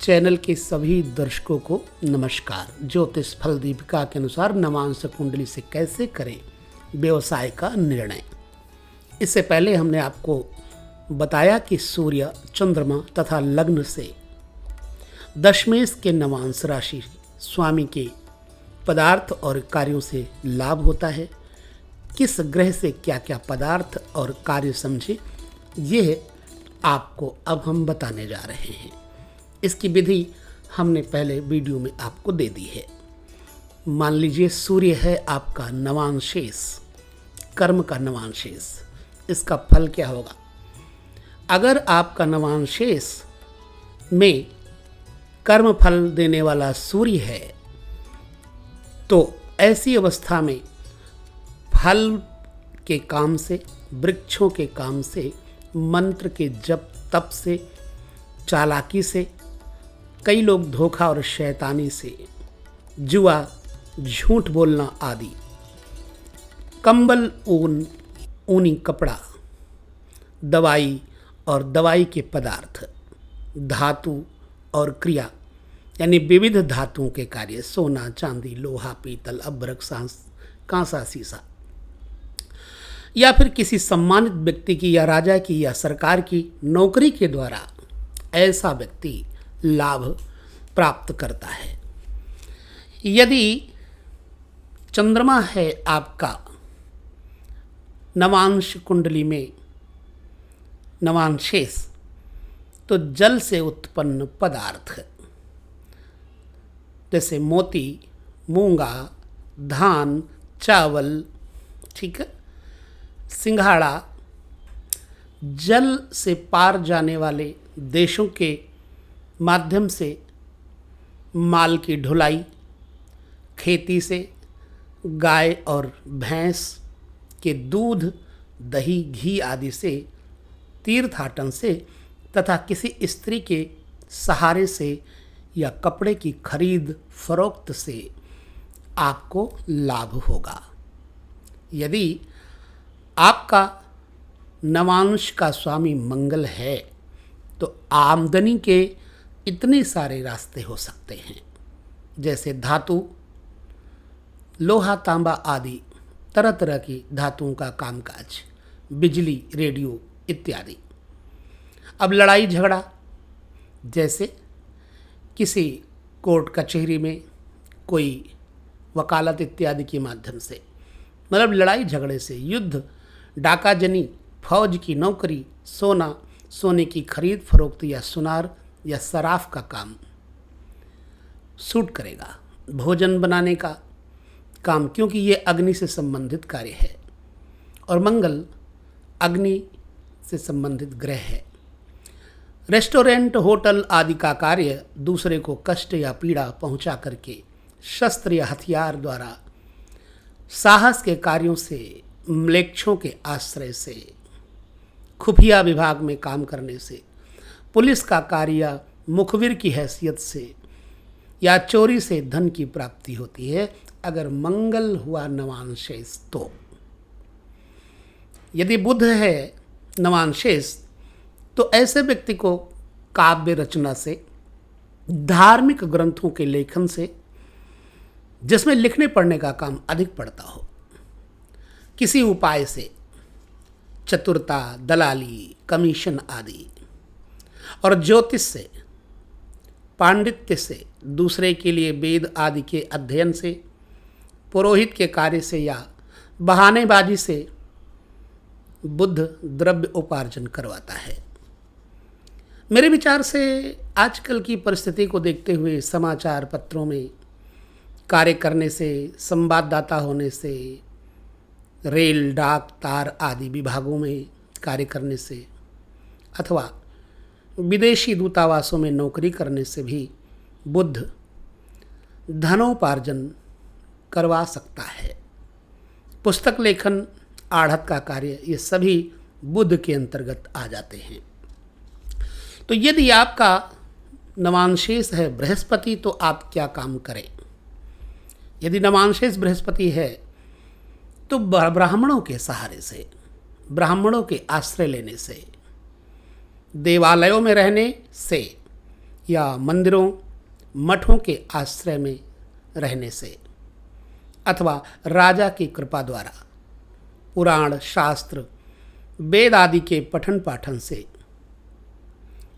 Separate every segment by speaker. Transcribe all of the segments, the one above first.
Speaker 1: Channel के सभी दर्शकों को नमस्कार। ज्योतिष फल दीपिका के अनुसार नवांश कुंडली से कैसे करें व्यवसाय का निर्णय। इससे पहले हमने आपको बताया कि सूर्य, चंद्रमा तथा लग्न से दशमेश के नवांश राशि स्वामी के पदार्थ और कार्यों से लाभ होता है। किस ग्रह से क्या क्या पदार्थ और कार्य समझे, ये आपको अब हम बताने जा रहे हैं। इसकी विधि हमने पहले वीडियो में आपको दे दी है। मान लीजिए सूर्य है आपका नवांशेष, कर्म का नवांशेष। इसका फल क्या होगा? अगर आपका नवांशेष में कर्म फल देने वाला सूर्य है तो ऐसी अवस्था में फल के काम से, वृक्षों के काम से, मंत्र के जप तप से, चालाकी से, कई लोग धोखा और शैतानी से, जुआ, झूठ बोलना आदि, कंबल, ऊनी कपड़ा, दवाई और दवाई के पदार्थ, धातु और क्रिया यानी विविध धातुओं के कार्य, सोना, चांदी, लोहा, पीतल, अभ्रक, कांसा, सीसा, या फिर किसी सम्मानित व्यक्ति की या राजा की या सरकार की नौकरी के द्वारा ऐसा व्यक्ति लाभ प्राप्त करता है। यदि चंद्रमा है आपका नवांश कुंडली में नवांशेष, तो जल से उत्पन्न पदार्थ जैसे मोती, मूंगा, धान, चावल, ठीक है, सिंघाड़ा, जल से पार जाने वाले देशों के माध्यम से माल की ढुलाई, खेती से गाय और भैंस के दूध, दही, घी आदि से, तीर्थाटन से तथा किसी स्त्री के सहारे से या कपड़े की खरीद फरोख्त से आपको लाभ होगा। यदि आपका नवांश का स्वामी मंगल है तो आमदनी के इतने सारे रास्ते हो सकते हैं, जैसे धातु, लोहा, तांबा आदि तरह तरह की धातुओं का कामकाज, बिजली, रेडियो इत्यादि। अब लड़ाई झगड़ा, जैसे किसी कोर्ट कचहरी में कोई वकालत इत्यादि के माध्यम से, मतलब लड़ाई झगड़े से, युद्ध, डाकाजनी, फौज की नौकरी, सोना, सोने की खरीद फरोख्त या सुनार या सराफ का काम सूट करेगा। भोजन बनाने का काम, क्योंकि ये अग्नि से संबंधित कार्य है और मंगल अग्नि से संबंधित ग्रह है। रेस्टोरेंट, होटल आदि का कार्य दूसरे को कष्ट या पीड़ा पहुंचा करके शस्त्र या हथियार द्वारा, साहस के कार्यों से, म्लेच्छों के आश्रय से, खुफिया विभाग में काम करने से, पुलिस का कार्य, मुखबिर की हैसियत से या चोरी से धन की प्राप्ति होती है अगर मंगल हुआ नवांशेष तो। यदि बुध है नवांशेष तो ऐसे व्यक्ति को काव्य रचना से, धार्मिक ग्रंथों के लेखन से, जिसमें लिखने पढ़ने का काम अधिक पड़ता हो, किसी उपाय से, चतुरता, दलाली, कमीशन आदि, और ज्योतिष से, पांडित्य से, दूसरे के लिए वेद आदि के अध्ययन से, पुरोहित के कार्य से या बहानेबाजी से बुध द्रव्य उपार्जन करवाता है। मेरे विचार से आजकल की परिस्थिति को देखते हुए समाचार पत्रों में कार्य करने से, संवाददाता होने से, रेल, डाक, तार आदि विभागों में कार्य करने से अथवा विदेशी दूतावासों में नौकरी करने से भी बुध धनोपार्जन करवा सकता है। पुस्तक लेखन, आढ़त का कार्य, ये सभी बुध के अंतर्गत आ जाते हैं। तो यदि आपका नवांशेष है बृहस्पति तो आप क्या काम करें? यदि नवांशेष बृहस्पति है तो ब्राह्मणों के सहारे से, ब्राह्मणों के आश्रय लेने से, देवालयों में रहने से या मंदिरों मठों के आश्रय में रहने से अथवा राजा की कृपा द्वारा पुराण शास्त्र वेद आदि के पठन पाठन से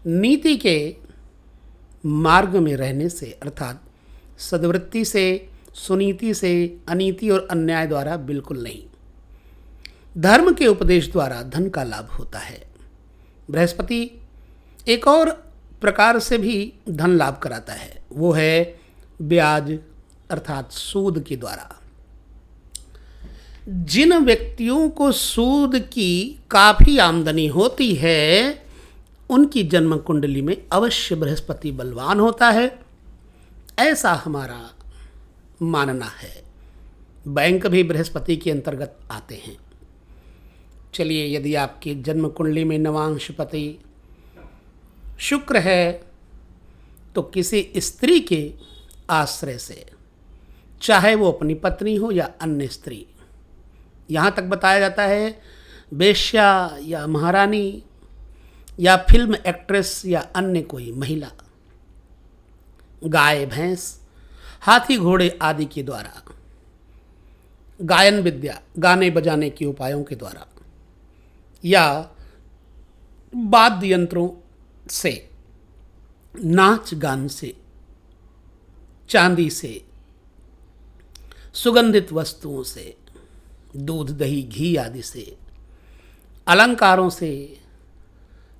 Speaker 1: नीति के मार्ग में रहने से अर्थात सद्वृत्ति से सुनीति से अनीति और अन्याय द्वारा बिल्कुल नहीं। धर्म के उपदेश द्वारा धन का लाभ होता है। बृहस्पति एक और प्रकार से भी धन लाभ कराता है, वो है ब्याज अर्थात सूद के द्वारा। जिन व्यक्तियों को सूद की काफ़ी आमदनी होती है उनकी जन्म कुंडली में अवश्य बृहस्पति बलवान होता है, ऐसा हमारा मानना है। बैंक भी बृहस्पति के अंतर्गत आते हैं। चलिए, यदि आपकी जन्म कुंडली में नवांशपति शुक्र है तो किसी स्त्री के आश्रय से, चाहे वो अपनी पत्नी हो या अन्य स्त्री, यहाँ तक बताया जाता है वेश्या या महारानी या फिल्म एक्ट्रेस या अन्य कोई महिला, गाय भैंस हाथी घोड़े आदि के द्वारा, गायन विद्या गाने बजाने के उपायों के द्वारा या वाद्य यंत्रों से, नाच गान से, चांदी से, सुगंधित वस्तुओं से, दूध दही घी आदि से, अलंकारों से,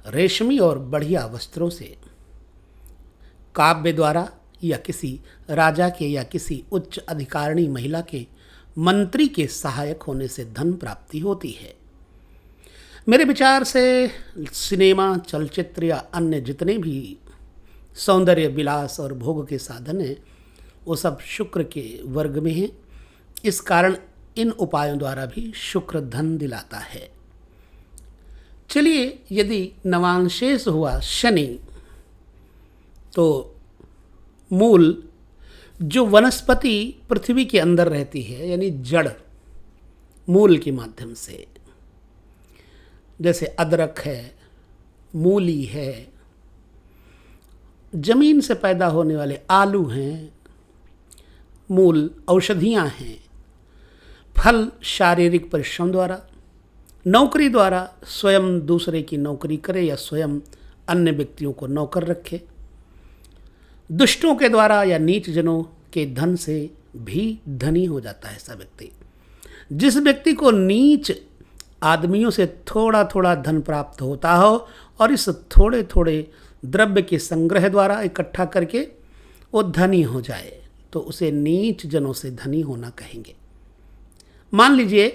Speaker 1: रेशमी और बढ़िया वस्त्रों से, काव्य द्वारा या किसी राजा के या किसी उच्च अधिकारिणी महिला के मंत्री के सहायक होने से धन प्राप्ति होती है। मेरे विचार से सिनेमा, चलचित्र या अन्य जितने भी सौंदर्य विलास और भोग के साधन हैं वो सब शुक्र के वर्ग में हैं। इस कारण इन उपायों द्वारा भी शुक्र धन दिलाता है। चलिए, यदि नवांशेष हुआ शनि तो मूल जो वनस्पति पृथ्वी के अंदर रहती है यानी जड़ मूल के माध्यम से, जैसे अदरक है, मूली है, जमीन से पैदा होने वाले आलू हैं, मूल औषधियां हैं, फल शारीरिक परिश्रम द्वारा, नौकरी द्वारा स्वयं दूसरे की नौकरी करे या स्वयं अन्य व्यक्तियों को नौकर रखे, दुष्टों के द्वारा या नीच जनों के धन से भी धनी हो जाता है ऐसा व्यक्ति। जिस व्यक्ति को नीच आदमियों से थोड़ा थोड़ा धन प्राप्त होता हो और इस थोड़े थोड़े द्रव्य के संग्रह द्वारा इकट्ठा करके वो धनी हो जाए तो उसे नीच जनों से धनी होना कहेंगे। मान लीजिए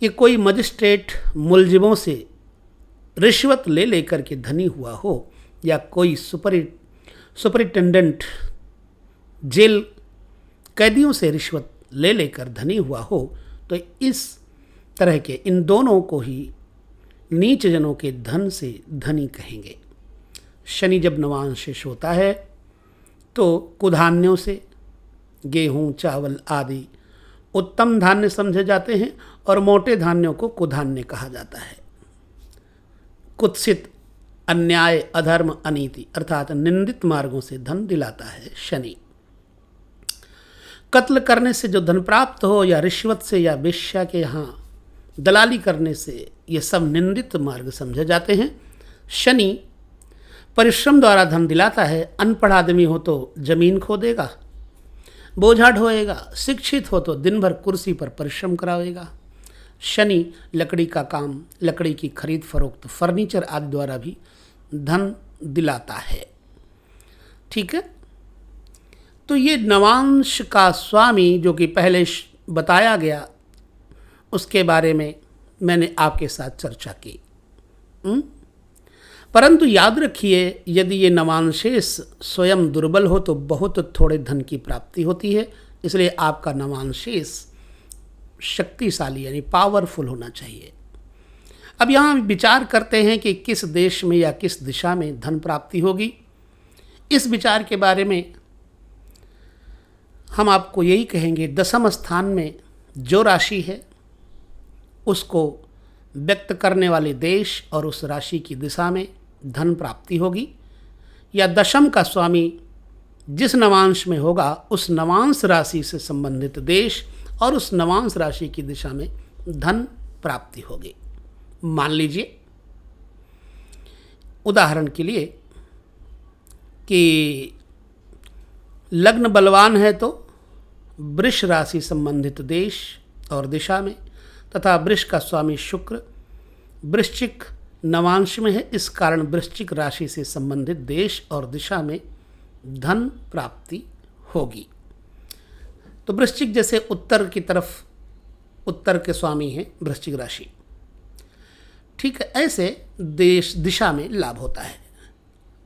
Speaker 1: कि कोई मजिस्ट्रेट मुलजिमों से रिश्वत ले लेकर के धनी हुआ हो या कोई सुपरिटेंडेंट जेल कैदियों से रिश्वत ले लेकर धनी हुआ हो तो इस तरह के इन दोनों को ही नीच जनों के धन से धनी कहेंगे। शनि जब नवांशेष होता है तो कुधान्यों से गेहूँ, चावल आदि उत्तम धान्य समझे जाते हैं और मोटे धान्यों को कुधान्य कहा जाता है। कुत्सित, अन्याय, अधर्म, अनीति अर्थात निंदित मार्गों से धन दिलाता है शनि। कत्ल करने से जो धन प्राप्त हो या रिश्वत से या वेश्या के यहाँ दलाली करने से, ये सब निंदित मार्ग समझे जाते हैं। शनि परिश्रम द्वारा धन दिलाता है। अनपढ़ आदमी हो तो जमीन खोदेगा, बोझा ढोएगा, शिक्षित हो तो दिन भर कुर्सी पर परिश्रम करावेगा। शनि लकड़ी का काम, लकड़ी की खरीद फरोख्त, फर्नीचर आदि द्वारा भी धन दिलाता है। ठीक है, तो ये नवांश का स्वामी जो कि पहले बताया गया उसके बारे में मैंने आपके साथ चर्चा की। परंतु याद रखिए, यदि ये नवांशेष स्वयं दुर्बल हो तो बहुत थोड़े धन की प्राप्ति होती है। इसलिए आपका नवांशेष शक्तिशाली यानी पावरफुल होना चाहिए। अब यहाँ विचार करते हैं कि किस देश में या किस दिशा में धन प्राप्ति होगी। इस विचार के बारे में हम आपको यही कहेंगे, दशम स्थान में जो राशि है उसको व्यक्त करने वाले देश और उस राशि की दिशा में धन प्राप्ति होगी। या दशम का स्वामी जिस नवांश में होगा उस नवांश राशि से संबंधित देश और उस नवांश राशि की दिशा में धन प्राप्ति होगी। मान लीजिए उदाहरण के लिए कि लग्न बलवान है तो वृष राशि संबंधित देश और दिशा में, तथा वृष का स्वामी शुक्र वृश्चिक नवांश में है, इस कारण वृश्चिक राशि से संबंधित देश और दिशा में धन प्राप्ति होगी। तो वृश्चिक जैसे उत्तर की तरफ, उत्तर के स्वामी हैं वृश्चिक राशि, ठीक है, ऐसे देश दिशा में लाभ होता है।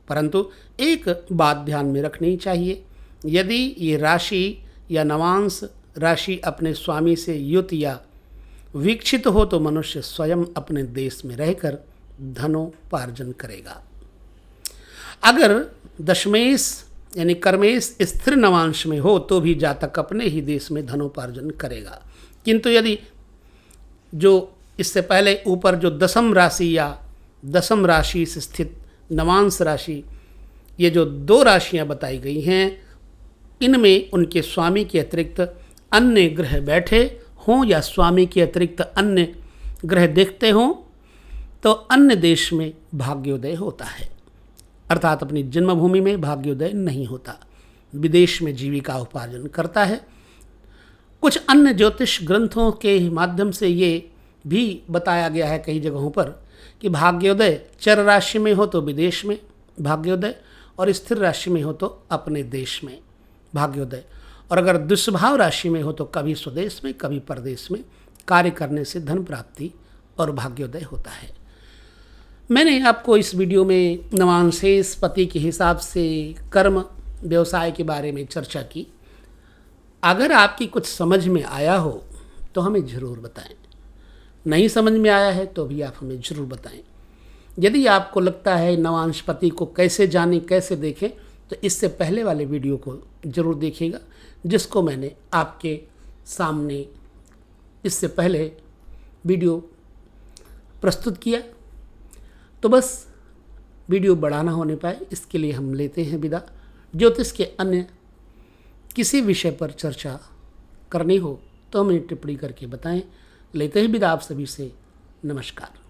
Speaker 1: परंतु एक बात ध्यान में रखनी चाहिए, यदि ये राशि या नवांश राशि अपने स्वामी से युत या वीक्षित हो तो मनुष्य स्वयं अपने देश में रहकर धनोपार्जन करेगा। अगर दशमेश यानी कर्मेश स्थिर नवांश में हो तो भी जातक अपने ही देश में धनोपार्जन करेगा। किंतु यदि जो इससे पहले ऊपर जो दशम राशि या दशम राशि से स्थित नवांश राशि, ये जो दो राशियां बताई गई हैं, इनमें उनके स्वामी के अतिरिक्त अन्य ग्रह बैठे हों या स्वामी के अतिरिक्त अन्य ग्रह देखते हों तो अन्य देश में भाग्योदय होता है, अर्थात अपनी जन्मभूमि में भाग्योदय नहीं होता, विदेश में जीविका उपार्जन करता है। कुछ अन्य ज्योतिष ग्रंथों के माध्यम से ये भी बताया गया है कई जगहों पर कि भाग्योदय चर राशि में हो तो विदेश में भाग्योदय और स्थिर राशि में हो तो अपने देश में भाग्योदय, और अगर दुष्भाव राशि में हो तो कभी स्वदेश में कभी परदेश में कार्य करने से धन प्राप्ति और भाग्योदय होता है। मैंने आपको इस वीडियो में नवांशेष पति के हिसाब से कर्म व्यवसाय के बारे में चर्चा की। अगर आपकी कुछ समझ में आया हो तो हमें ज़रूर बताएं, नहीं समझ में आया है तो भी आप हमें ज़रूर बताएं। यदि आपको लगता है नवांश पति को कैसे जानें कैसे देखें तो इससे पहले वाले वीडियो को ज़रूर देखिएगा, जिसको मैंने आपके सामने इससे पहले वीडियो प्रस्तुत किया। तो बस वीडियो बड़ा ना होने पाए इसके लिए हम लेते हैं विदा। ज्योतिष के अन्य किसी विषय पर चर्चा करनी हो तो हमें टिप्पणी करके बताएं। लेते हैं विदा आप सभी से। नमस्कार।